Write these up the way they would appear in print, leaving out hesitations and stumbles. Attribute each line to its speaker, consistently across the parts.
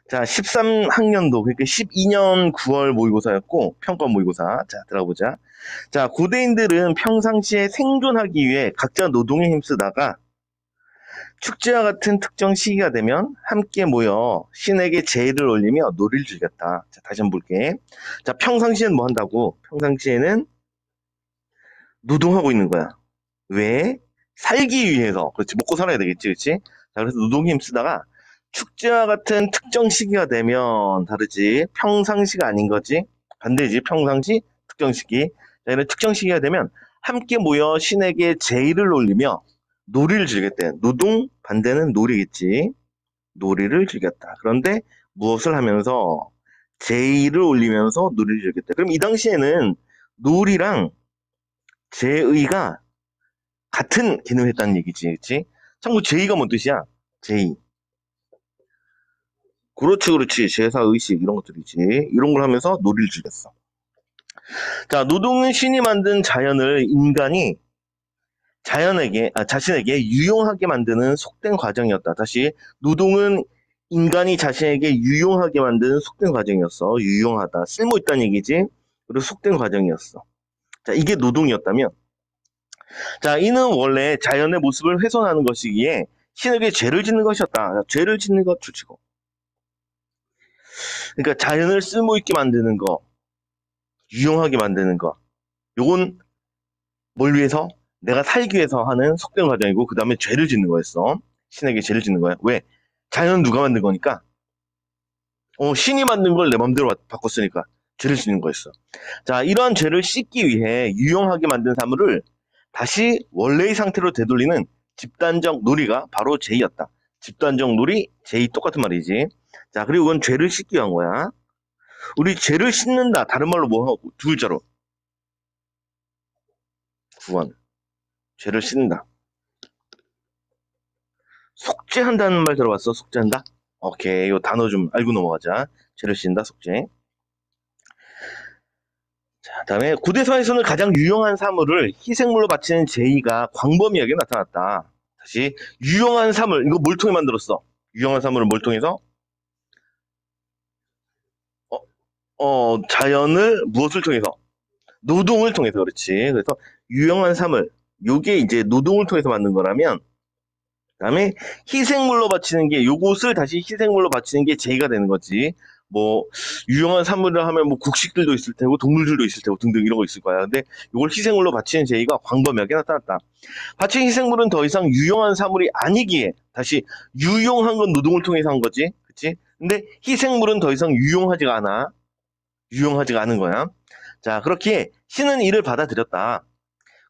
Speaker 1: 자, 13학년도, 그러니까 12년 9월 모의고사였고, 평가 모의고사. 자, 들어보자. 자, 고대인들은 평상시에 생존하기 위해 각자 노동에 힘쓰다가 축제와 같은 특정 시기가 되면 함께 모여 신에게 제의를 올리며 놀이를 즐겼다. 자, 다시 한번 볼게. 자, 평상시에는 뭐 한다고? 평상시에는 노동하고 있는 거야. 왜? 살기 위해서. 그렇지. 먹고 살아야 되겠지. 그렇지? 자, 그래서 노동에 힘쓰다가 축제와 같은 특정 시기가 되면 다르지. 평상시가 아닌 거지. 반대지. 평상시, 특정 시기. 자, 이런 특정 시기가 되면 함께 모여 신에게 제의를 올리며 놀이를 즐겼대. 노동, 반대는 놀이겠지. 놀이를 즐겼다. 그런데 무엇을 하면서 제의를 올리면서 놀이를 즐겼다. 그럼 이 당시에는 놀이랑 제의가 같은 기능을 했다는 얘기지. 그치? 참고 제의가 뭔 뜻이야? 제의. 그렇지, 그렇지. 제사, 의식, 이런 것들이지. 이런 걸 하면서 놀이를 즐겼어. 자, 노동은 신이 만든 자연을 인간이 자신에게 유용하게 만드는 속된 과정이었다. 다시, 노동은 인간이 자신에게 유용하게 만드는 속된 과정이었어. 유용하다. 쓸모있다는 얘기지. 그리고 속된 과정이었어. 자, 이게 노동이었다면, 자, 이는 원래 자연의 모습을 훼손하는 것이기에 신에게 죄를 짓는 것이었다. 자, 죄를 짓는 것 주치고. 그러니까 자연을 쓸모있게 만드는 거, 유용하게 만드는 거. 요건 뭘 위해서? 내가 살기 위해서 하는 속된 과정이고, 그 다음에 죄를 짓는 거였어. 신에게 죄를 짓는 거야. 왜? 자연은 누가 만든 거니까? 신이 만든 걸 내 맘대로 바꿨으니까 죄를 짓는 거였어. 자, 이러한 죄를 씻기 위해 유용하게 만든 사물을 다시 원래의 상태로 되돌리는 집단적 놀이가 바로 제의였다. 집단적 놀이, 제의 똑같은 말이지. 자, 그리고 이건 죄를 씻기 위한 거야. 우리 죄를 씻는다. 다른 말로 뭐 하고? 두 글자로. 구원. 죄를 씻는다. 속죄한다는 말 들어봤어? 속죄한다? 오케이. 요 단어 좀 알고 넘어가자. 죄를 씻는다, 속죄. 자, 다음에 고대사에서는 가장 유용한 사물을 희생물로 바치는 제의가 광범위하게 나타났다. 다시 유용한 사물, 이거 뭘 통해 만들었어? 유용한 사물을 뭘 통해서? 자연을 무엇을 통해서? 노동을 통해서 그렇지. 그래서 유용한 사물, 요게 이제 노동을 통해서 만든 거라면, 그다음에 희생물로 바치는 게 요것을 다시 희생물로 바치는 게 제의가 되는 거지. 뭐 유용한 산물을 하면 뭐 곡식들도 있을 테고 동물들도 있을 테고 등등 이런 거 있을 거야. 근데 이걸 희생물로 바치는 제의가 광범위하게 나타났다. 바친 희생물은 더 이상 유용한 사물이 아니기에 다시 유용한 건 노동을 통해서 한 거지. 그치? 근데 희생물은 더 이상 유용하지가 않아. 유용하지가 않은 거야. 자, 그렇게 신은 이를 받아들였다.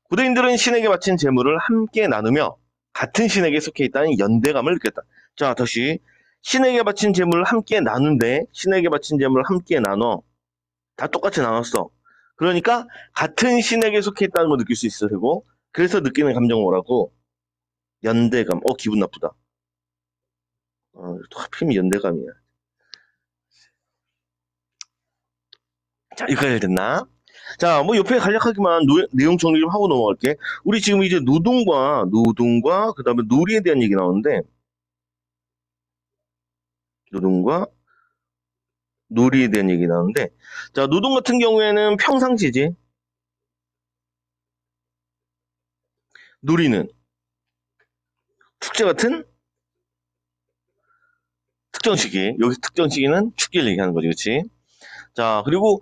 Speaker 1: 고대인들은 신에게 바친 재물을 함께 나누며 같은 신에게 속해 있다는 연대감을 느꼈다. 자, 다시 신에게 바친 재물을 함께 나눈데 신에게 바친 재물을 함께 나눠 다 똑같이 나눴어. 그러니까 같은 신에게 속해 있다는 걸 느낄 수 있어야 되고 그래서 느끼는 감정은 뭐라고? 연대감. 기분 나쁘다. 또 하필이면 연대감이야. 자, 여기까지 됐나? 자, 뭐 옆에 간략하게만 내용 정리 좀 하고 넘어갈게. 우리 지금 이제 노동과 그다음에 놀이에 대한 얘기 나오는데 노동과 놀이에 대한 얘기 나오는데 자, 노동 같은 경우에는 평상시지. 놀이는 축제 같은 특정 시기. 여기서 특정 시기는 축제를 얘기하는 거지, 그렇지? 자, 그리고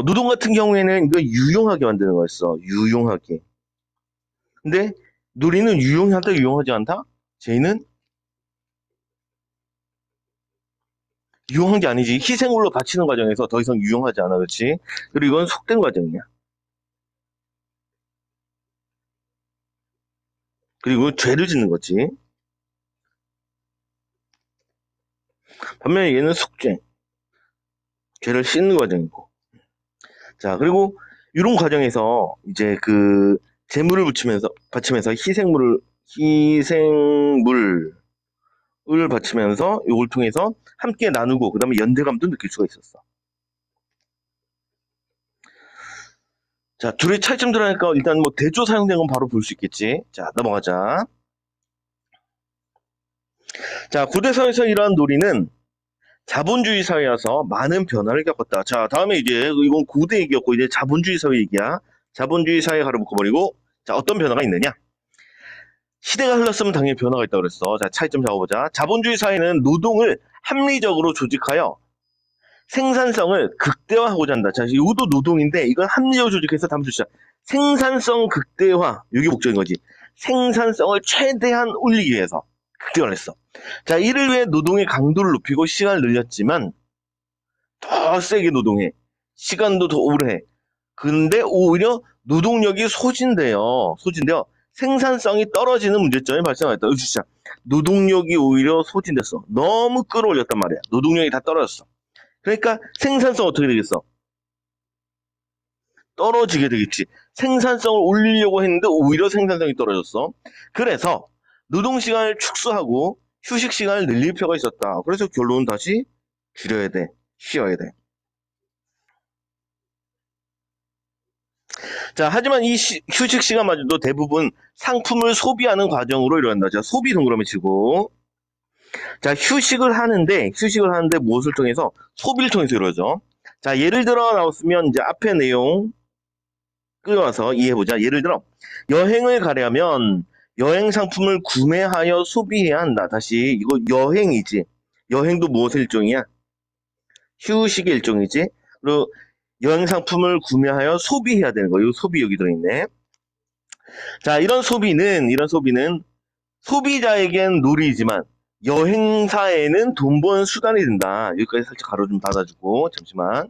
Speaker 1: 노동 같은 경우에는 이거 유용하게 만드는 거였어. 유용하게. 근데 놀이는 유용하다, 유용하지 않다? 쟤는 유용한 게 아니지. 희생물로 바치는 과정에서 더 이상 유용하지 않아, 그렇지? 그리고 이건 속된 과정이야. 그리고 죄를 짓는 거지. 반면에 얘는 속죄. 죄를 씻는 과정이고. 자, 그리고 이런 과정에서 이제 그 재물을 바치면서 희생물을 바치면서 이걸 통해서 함께 나누고 그다음에 연대감도 느낄 수가 있었어. 자, 둘의 차이점 들어가니까 일단 뭐 대조 사용된 건 바로 볼 수 있겠지. 자, 넘어가자. 자, 고대사에서 이러한 놀이는 자본주의 사회여서 많은 변화를 겪었다. 자, 다음에 이제 이건 고대 얘기였고 이제 자본주의 사회 얘기야. 자본주의 사회 가로 묶어버리고 자, 어떤 변화가 있느냐? 시대가 흘렀으면 당연히 변화가 있다고 그랬어. 자, 차이점 잡아보자. 자본주의 사회는 노동을 합리적으로 조직하여 생산성을 극대화하고자 한다. 자, 이것도 노동인데 이건 합리적으로 조직해서 담수 시작. 생산성 극대화. 이게 목적인 거지. 생산성을 최대한 올리기 위해서 극대화를 했어. 자, 이를 위해 노동의 강도를 높이고 시간을 늘렸지만 더 세게 노동해. 시간도 더 오래 해. 근데 오히려 노동력이 소진돼요. 생산성이 떨어지는 문제점이 발생했다. 진짜 노동력이 오히려 소진됐어. 너무 끌어올렸단 말이야. 노동력이 다 떨어졌어. 그러니까 생산성 어떻게 되겠어? 떨어지게 되겠지. 생산성을 올리려고 했는데 오히려 생산성이 떨어졌어. 그래서 노동시간을 축소하고 휴식시간을 늘릴 필요가 있었다. 그래서 결론은 다시 줄여야 돼. 쉬어야 돼. 자, 하지만 이 휴식 시간마저도 대부분 상품을 소비하는 과정으로 이루어진다. 자, 소비 동그라미 치고. 자, 휴식을 하는데 무엇을 통해서? 소비를 통해서 이루어져. 자, 예를 들어 나왔으면 이제 앞에 내용 끌어와서 이해해보자. 예를 들어, 여행을 가려면 여행 상품을 구매하여 소비해야 한다. 다시, 이거 여행이지. 여행도 무엇의 일종이야? 휴식의 일종이지. 그리고 여행 상품을 구매하여 소비해야 되는 거예요. 소비 여기 들어있네. 자, 이런 소비는 소비자에겐 놀이지만 여행사에는 돈 버는 수단이 된다. 여기까지 살짝 가로 좀 닫아주고 잠시만.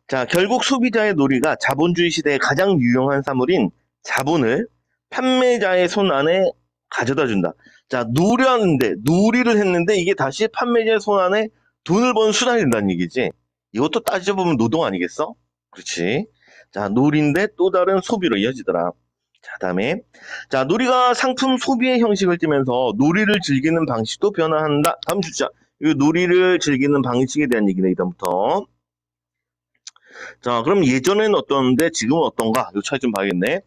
Speaker 1: 자, 결국 소비자의 놀이가 자본주의 시대의 가장 유용한 사물인 자본을 판매자의 손 안에 가져다 준다. 자, 놀이를 했는데 이게 다시 판매자의 손 안에 돈을 버는 수단이 된다는 얘기지. 이것도 따져보면 노동 아니겠어? 그렇지. 자, 놀이인데 또 다른 소비로 이어지더라. 자, 다음에. 자, 놀이가 상품 소비의 형식을 띠면서 놀이를 즐기는 방식도 변화한다. 다음 주자. 이 놀이를 즐기는 방식에 대한 얘기네, 이다음부터. 자, 그럼 예전에는 어떤데 지금은 어떤가? 이 차이 좀 봐야겠네.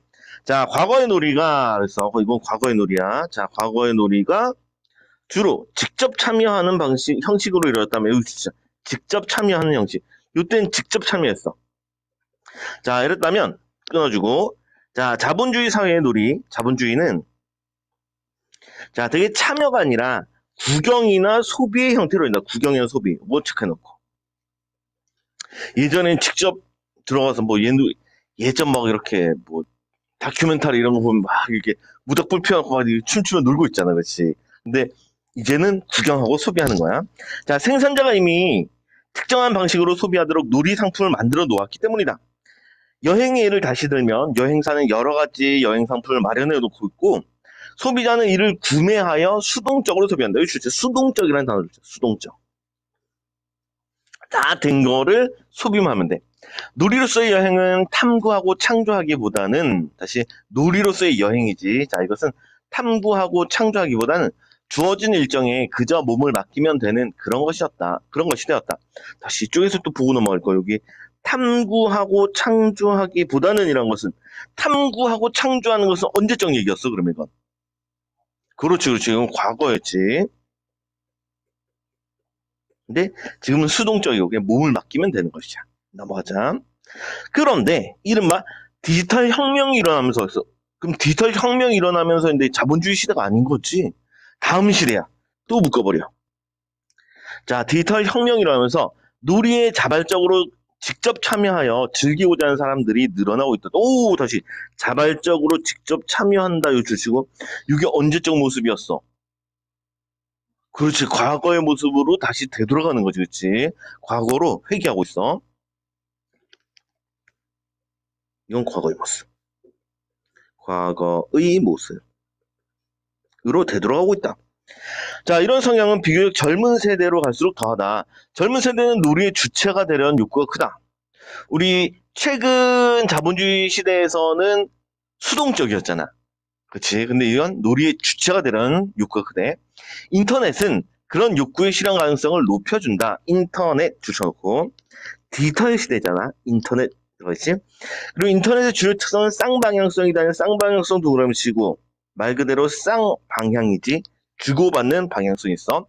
Speaker 1: 자, 과거의 놀이가, 그래서 이건 과거의 놀이야. 자, 과거의 놀이가 주로 직접 참여하는 형식으로 이루어졌다면, 여기 진짜 직접 참여하는 형식. 이때는 직접 참여했어. 자, 이랬다면 끊어주고. 자, 자본주의 사회의 놀이, 자본주의는 자, 되게 참여가 아니라 구경이나 소비의 형태로 인다. 구경이나 소비. 뭐 체크해놓고. 예전엔 직접 들어가서 뭐 예전 막 이렇게 뭐 다큐멘터리 이런 거 보면 막 이렇게 무닥불 피워놓고 막 춤추며 놀고 있잖아, 그렇지? 근데 이제는 구경하고 소비하는 거야. 자, 생산자가 이미 특정한 방식으로 소비하도록 놀이 상품을 만들어 놓았기 때문이다. 여행의 예를 다시 들면 여행사는 여러 가지 여행 상품을 마련해 놓고 있고 소비자는 이를 구매하여 수동적으로 소비한다. 이거 진짜 수동적이라는 단어를 써. 수동적. 다 된 거를 소비만 하면 돼. 놀이로서의 여행은 탐구하고 창조하기보다는 다시 놀이로서의 여행이지. 자, 이것은 탐구하고 창조하기보다는 주어진 일정에 그저 몸을 맡기면 되는 그런 것이었다. 그런 것이 되었다. 다시 이쪽에서 또 보고 넘어갈 거. 여기 탐구하고 창조하기보다는 이란 것은 탐구하고 창조하는 것은 언제적 얘기였어? 그러면 이건. 그렇지. 이건 과거였지. 근데 지금은 수동적이고 그냥 몸을 맡기면 되는 것이야. 넘어가자. 그런데 이른바 디지털 혁명이 일어나면서 그럼 디지털 혁명이 일어나면서 이제 자본주의 시대가 아닌 거지. 다음 시대야. 또 묶어버려. 자, 디지털 혁명이 일어나면서 놀이에 자발적으로 직접 참여하여 즐기고자 하는 사람들이 늘어나고 있다. 오, 다시 자발적으로 직접 참여한다. 요 주시고 이게 언제적 모습이었어? 그렇지. 과거의 모습으로 다시 되돌아가는 거지. 그렇지. 과거로 회귀하고 있어. 이건 과거의 모습. 과거의 모습으로 되돌아가고 있다. 자, 이런 성향은 비교적 젊은 세대로 갈수록 더하다. 젊은 세대는 놀이의 주체가 되려는 욕구가 크다. 우리 최근 자본주의 시대에서는 수동적이었잖아. 그렇지. 근데 이건 놀이의 주체가 되려는 욕구가 크대. 인터넷은 그런 욕구의 실현 가능성을 높여준다. 인터넷 줄쳐놓고. 디지털 시대잖아. 인터넷 그렇지. 그리고 인터넷의 주요 특성은 쌍방향성이다. 쌍방향성 동그라미 치고 말 그대로 쌍방향이지. 주고받는 방향성이 있어.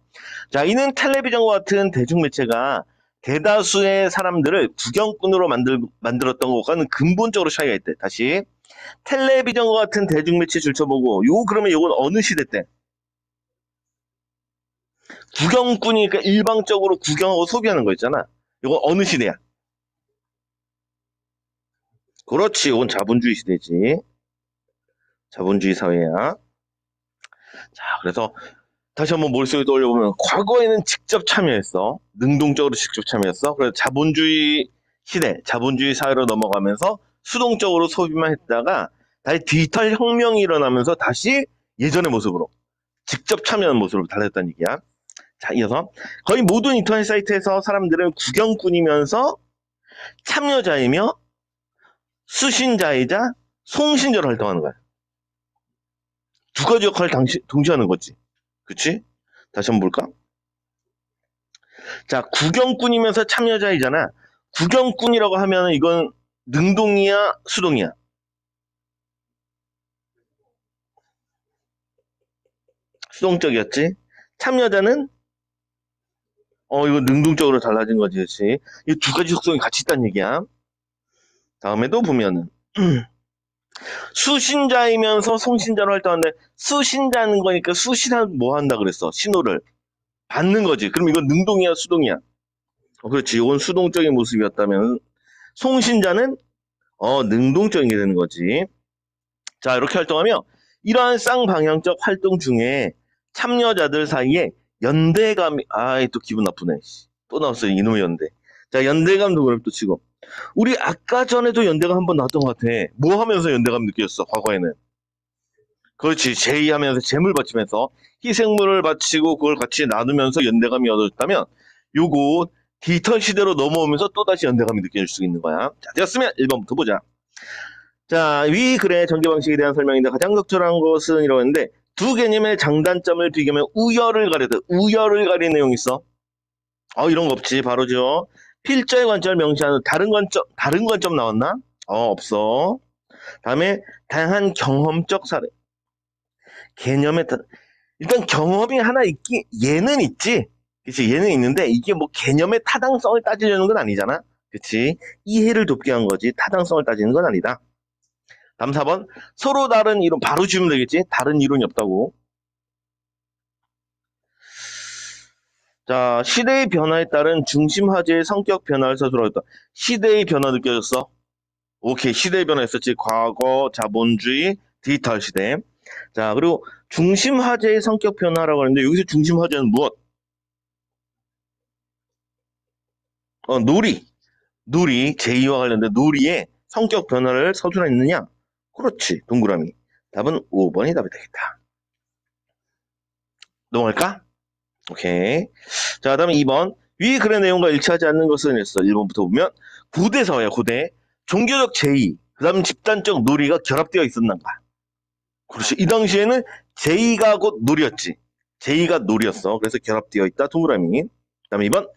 Speaker 1: 자, 이는 텔레비전과 같은 대중매체가 대다수의 사람들을 구경꾼으로 만들었던 것과는 근본적으로 차이가 있대. 다시. 텔레비전과 같은 대중매체 줄쳐보고, 그러면 요건 어느 시대 때? 구경꾼이니까 일방적으로 구경하고 소비하는 거 있잖아. 요건 어느 시대야? 그렇지. 요건 자본주의 시대지. 자본주의 사회야. 자, 그래서 다시 한번 머릿속에 떠올려보면 과거에는 직접 참여했어. 능동적으로 직접 참여했어. 그래서 자본주의 시대, 자본주의 사회로 넘어가면서 수동적으로 소비만 했다가 다시 디지털 혁명이 일어나면서 다시 예전의 모습으로 직접 참여하는 모습으로 달라졌다는 얘기야. 자, 이어서 거의 모든 인터넷 사이트에서 사람들은 구경꾼이면서 참여자이며 수신자이자 송신자로 활동하는 거야. 두 가지 역할을 동시에 하는 거지. 그치? 다시 한번 볼까? 자, 구경꾼이면서 참여자이잖아. 구경꾼이라고 하면 이건 능동이야, 수동이야? 수동적이었지? 참여자는 이거 능동적으로 달라진 거지, 그렇지? 이 두 가지 속성이 같이 있다는 얘기야. 다음에도 보면은 수신자이면서 송신자로 활동하는데 수신자는 거니까 수신하면 뭐 한다 그랬어? 신호를 받는 거지. 그럼 이건 능동이야, 수동이야? 그렇지. 이건 수동적인 모습이었다면 송신자는 능동적인 게 되는 거지. 자, 이렇게 활동하며 이러한 쌍방향적 활동 중에 참여자들 사이에 연대감이 또 기분 나쁘네. 또 나왔어요. 이놈의 연대. 자, 연대감도 그럼 또 치고. 우리 아까 전에도 연대감 한번 나왔던 것 같아. 뭐 하면서 연대감 느꼈어, 과거에는? 그렇지. 제의하면서 재물 바치면서 희생물을 바치고 그걸 같이 나누면서 연대감이 얻어졌다면 요거 디지털 시대로 넘어오면서 또다시 연대감이 느껴질 수 있는 거야. 자, 되었으면 1번부터 보자. 자, 위 글의 전개 방식에 대한 설명인데 가장 적절한 것은 이러는데 두 개념의 장단점을 비교하면 우열을 가리다. 우열을 가리는 내용이 있어. 이런 거 없지. 바로죠. 필자의 관점을 명시하는 다른 관점 나왔나? 없어. 다음에 다양한 경험적 사례. 일단 경험이 하나 얘는 있지. 그치? 얘는 있는데 이게 뭐 개념의 타당성을 따지려는 건 아니잖아. 그치? 이해를 돕게 한 거지. 타당성을 따지는 건 아니다. 다음 4번. 서로 다른 이론, 바로 주면 되겠지? 다른 이론이 없다고. 자, 시대의 변화에 따른 중심 화제의 성격 변화를 서술하고 있다. 시대의 변화 느껴졌어? 오케이. 시대의 변화 있었지. 과거, 자본주의, 디지털 시대. 자, 그리고 중심 화제의 성격 변화라고 하는데 여기서 중심 화제는 무엇? 놀이, 제2와 관련된 놀이의 성격 변화를 서술했느냐? 그렇지. 동그라미. 답은 5번이 답이 되겠다. 넘어갈까? 오케이. 자, 다음에 2번. 위 글의 내용과 일치하지 않는 것은 했어. 1번부터 보면 고대 사회야, 고대. 종교적 제의, 그 다음 집단적 놀이가 결합되어 있었는가? 그렇지. 이 당시에는 제의가 곧 놀이였지. 제의가 놀이였어. 그래서 결합되어 있다. 동그라미. 그 다음에 2번.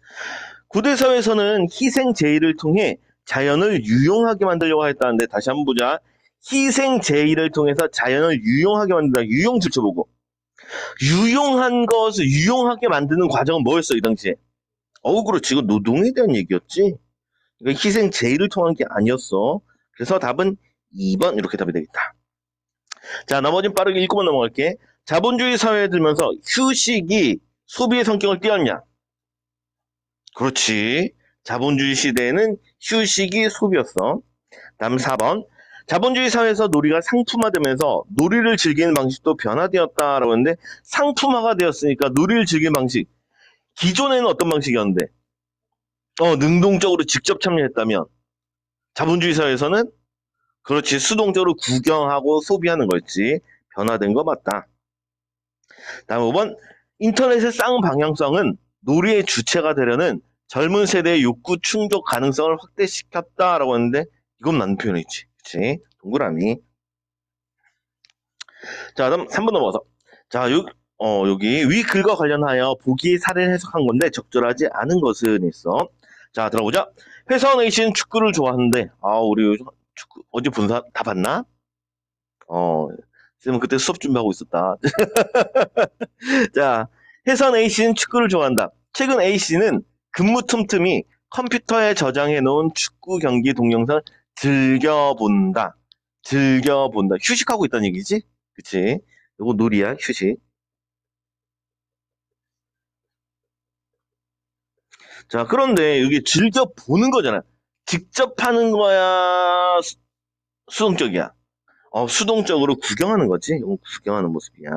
Speaker 1: 고대 사회에서는 희생 제의를 통해 자연을 유용하게 만들려고 했다는데 다시 한번 보자. 희생 제의를 통해서 자연을 유용하게 만든다. 유용 줄쳐보고. 유용한 것을 유용하게 만드는 과정은 뭐였어, 이 당시에? 그렇지. 이거 노동에 대한 얘기였지. 그러니까 희생 제의를 통한 게 아니었어. 그래서 답은 2번 이렇게 답이 되겠다. 자, 나머지는 빠르게 읽고만 넘어갈게. 자본주의 사회에 들면서 휴식이 소비의 성격을 띄었냐? 그렇지. 자본주의 시대에는 휴식이 소비였어. 다음 4번. 자본주의 사회에서 놀이가 상품화되면서 놀이를 즐기는 방식도 변화되었다라고 하는데 상품화가 되었으니까 놀이를 즐기는 방식. 기존에는 어떤 방식이었는데? 능동적으로 직접 참여했다면 자본주의 사회에서는 그렇지. 수동적으로 구경하고 소비하는 거였지. 변화된 거 맞다. 다음 5번. 인터넷의 쌍방향성은 놀이의 주체가 되려는 젊은 세대의 욕구 충족 가능성을 확대시켰다라고 하는데 이건 맞는 표현이지. 그치? 동그라미. 자, 다음 3번 넘어가서. 자, 여기 위 글과 관련하여 보기의 사례를 해석한 건데 적절하지 않은 것은 있어. 자, 들어보자. 회사원 A씨는 축구를 좋아하는데 우리 요즘 축구 어제 다 봤나? 쌤은 그때 수업 준비하고 있었다. 자, 해선 A씨는 축구를 좋아한다. 최근 A씨는 근무 틈틈이 컴퓨터에 저장해 놓은 축구 경기 동영상을 즐겨본다. 즐겨본다. 휴식하고 있다는 얘기지? 그치? 요거 놀이야, 휴식. 자, 그런데 여기 즐겨보는 거잖아. 직접 하는 거야? 수동적이야? 수동적으로 구경하는 거지? 이건 구경하는 모습이야.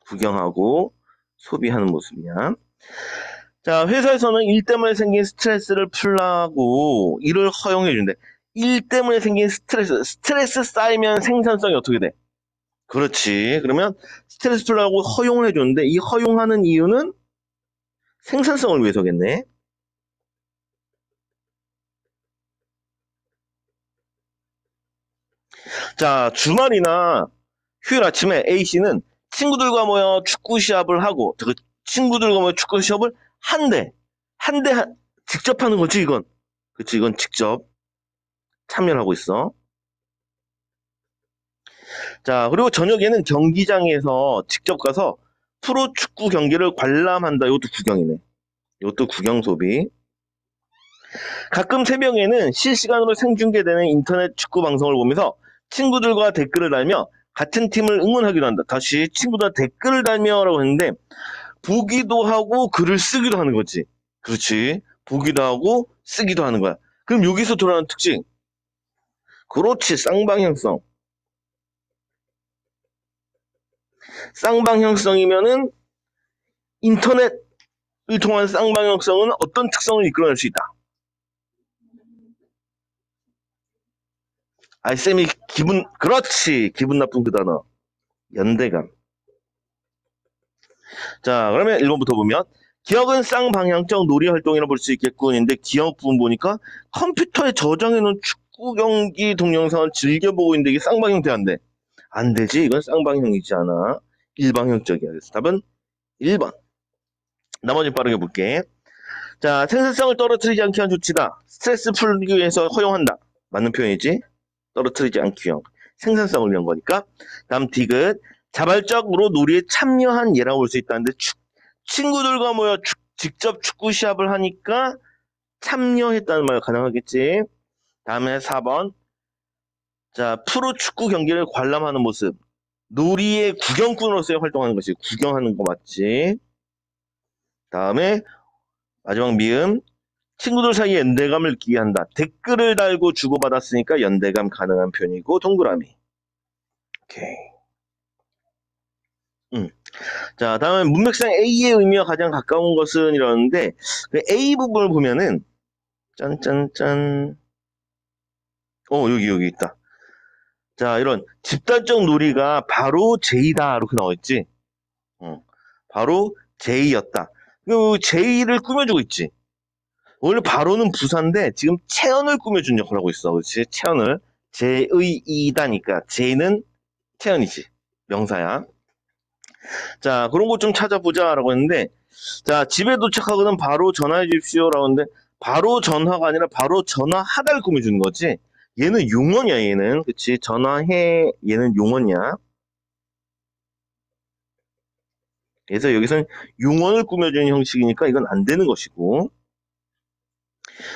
Speaker 1: 구경하고 소비하는 모습이야. 자, 회사에서는 일 때문에 생긴 스트레스를 풀라고 일을 허용해 준대. 일 때문에 생긴 스트레스 쌓이면 생산성이 어떻게 돼? 그렇지. 그러면 스트레스 풀라고 허용을 해줬는데 이 허용하는 이유는 생산성을 위해서겠네. 자, 주말이나 휴일 아침에 A씨는 친구들과 모여 축구 시합을 하고, 그 친구들과 모여 축구 시합을 한대. 한대, 직접 하는 거지, 이건. 그치, 이건 직접 참여를 하고 있어. 자, 그리고 저녁에는 경기장에서 직접 가서 프로 축구 경기를 관람한다. 이것도 구경이네. 이것도 구경 소비. 가끔 새벽에는 실시간으로 생중계되는 인터넷 축구 방송을 보면서 친구들과 댓글을 달며 같은 팀을 응원하기도 한다. 다시 친구들과 댓글을 달며라고 했는데 보기도 하고 글을 쓰기도 하는 거지. 그렇지. 보기도 하고 쓰기도 하는 거야. 그럼 여기서 드러나는 특징. 그렇지. 쌍방향성. 쌍방향성이면은 인터넷을 통한 쌍방향성은 어떤 특성을 이끌어낼 수 있다. 쌤이 그렇지. 기분 나쁜 그 단어. 연대감. 자, 그러면 1번부터 보면 기억은 쌍방향적 놀이 활동이라 볼 수 있겠군인데 기억 부분 보니까 컴퓨터에 저장해놓은 축구 경기 동영상을 즐겨보고 있는데 이게 쌍방향 돼 안 돼? 안 되지. 이건 쌍방향이지 않아. 일방향적이야. 그래서 답은 1번. 나머지 빠르게 볼게. 자, 생산성을 떨어뜨리지 않게 한 조치다. 스트레스 풀기 위해서 허용한다. 맞는 표현이지. 떨어뜨리지 않기 위한. 생산성을 위한 거니까. 다음 디귿. 자발적으로 놀이에 참여한 예라고 볼 수 있다는데 친구들과 모여 직접 축구 시합을 하니까 참여했다는 말 가능하겠지. 다음에 4번. 자, 프로 축구 경기를 관람하는 모습. 놀이의 구경꾼으로서의 활동하는 것이 구경하는 거 맞지? 다음에 마지막 미음. 친구들 사이에 연대감을 느끼게 한다. 댓글을 달고 주고받았으니까 연대감 가능한 편이고 동그라미. 오케이. 자, 다음에 문맥상 A의 의미와 가장 가까운 것은 이러는데 그 A 부분을 보면은 짠짠짠. 여기 있다. 자, 이런 집단적 놀이가 바로 J다 이렇게 나와있지. 바로 J였다. 그 J를 꾸며주고 있지. 원래 바로는 부사인데 지금 채연을 꾸며준 역할을 하고 있어. 그렇지? 채연을. J의 이다니까 J는 채연이지. 명사야. 자, 그런 것 좀 찾아보자라고 했는데 자, 집에 도착하거든 바로 전화해 주십시오라고 했는데 바로 전화가 아니라 바로 전화하다를 꾸며주는 거지. 얘는 용언이야, 얘는. 그치? 전화해, 얘는 용언이야. 그래서 여기서는 용언을 꾸며주는 형식이니까 이건 안 되는 것이고.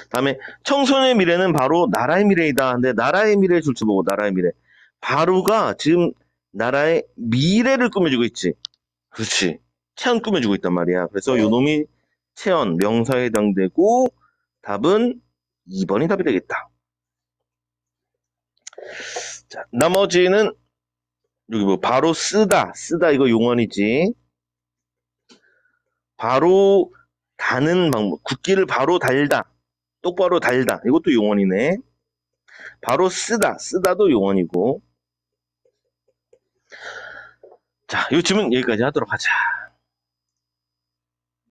Speaker 1: 다음에 청소년의 미래는 바로 나라의 미래이다. 근데 나라의 미래의 줄줄 보고 나라의 미래. 바로가 지금 나라의 미래를 꾸며주고 있지. 그렇지. 체험 꾸며주고 있단 말이야. 그래서 요 놈이 체험, 명사에 해당되고 답은 2번이 답이 되겠다. 자, 나머지는 여기 뭐 바로 쓰다 이거 용언이지. 바로 다는 방법, 굳기를 바로 달다, 똑바로 달다, 이것도 용언이네. 바로 쓰다도 용언이고. 자, 이 질문 여기까지 하도록 하자.